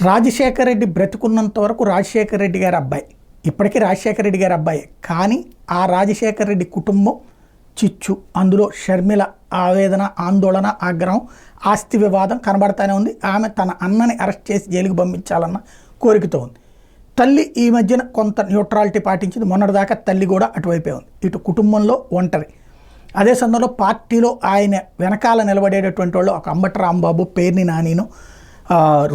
రాజశేఖర రెడ్డి బ్రతికున్నంత వరకు రాజశేఖర రెడ్డి గారి అబ్బాయి, ఇప్పటికీ రాజశేఖర రెడ్డి గారి అబ్బాయి. కానీ ఆ రాజశేఖర రెడ్డి కుటుంబం చిచ్చు, అందులో షర్మిల ఆవేదన, ఆందోళన, ఆగ్రహం, ఆస్తి వివాదం కనబడతానే ఉంది. ఆమె తన అన్నని అరెస్ట్ చేసి జైలుకి పంపించాలన్న కోరికతో ఉంది. తల్లి ఈ మధ్యన కొంత న్యూట్రాలిటీ పాటించింది. మొన్నటిదాకా తల్లి కూడా అటువైపే ఉంది. ఇటు కుటుంబంలో ఒంటరి. అదే సందర్భంలో పార్టీలో ఆయన వెనకాల నిలబడేటటువంటి వాళ్ళు ఒక అంబటి రాంబాబు, పేర్ని నానిను,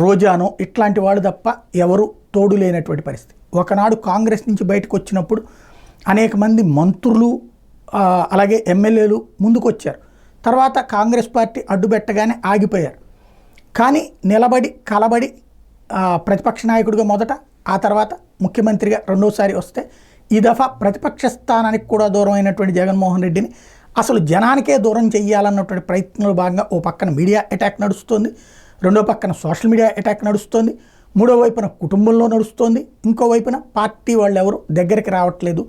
రోజాను, ఇట్లాంటి వాళ్ళు తప్ప ఎవరు తోడు లేనటువంటి పరిస్థితి. ఒకనాడు కాంగ్రెస్ నుంచి బయటకు వచ్చినప్పుడు అనేక మంది మంత్రులు అలాగే ఎమ్మెల్యేలు ముందుకు వచ్చారు. తర్వాత కాంగ్రెస్ పార్టీ అడ్డుపెట్టగానే ఆగిపోయారు. కానీ నిలబడి కలబడి ప్రతిపక్ష నాయకుడిగా మొదట, ఆ తర్వాత ముఖ్యమంత్రిగా రెండోసారి వస్తే ఈ దఫా ప్రతిపక్ష స్థానానికి కూడా దూరం అయినటువంటి జగన్మోహన్ రెడ్డిని అసలు జనానికే దూరం చేయాలన్నటువంటి ప్రయత్నంలో భాగంగా ఓ పక్కన మీడియా అటాక్ నడుస్తుంది, రెండో పక్కన సోషల్ మీడియా అటాక్ నడుస్తుంది, మూడో వైపున కుటుంబంలో నడుస్తుంది, ఇంకో వైపున పార్టీ వాళ్ళు ఎవరు దగ్గరికి రావట్లేదు,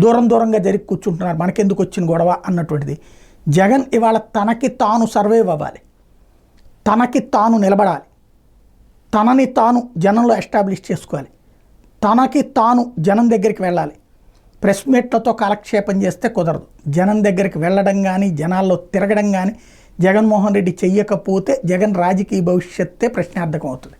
దూరంగా జరిగి కూర్చుంటున్నారు, మనకెందుకు వచ్చిన గొడవ అన్నటువంటిది. జగన్ ఇవాళ తనకి తాను సర్వైవ్ అవ్వాలి, తనకి తాను నిలబడాలి, తనని తాను జనంలో ఎస్టాబ్లిష్ చేసుకోవాలి, తనకి తాను జనం దగ్గరికి వెళ్ళాలి. ప్రెస్ మీట్లతో కాలక్షేపం చేస్తే కుదరదు. జనం దగ్గరికి వెళ్ళడం కానీ, జనాల్లో తిరగడం కానీ జగన్మోహన్ రెడ్డి చెయ్యకపోతే జగన్ రాజకీయ భవిష్యత్తే ప్రశ్నార్థకం అవుతుంది.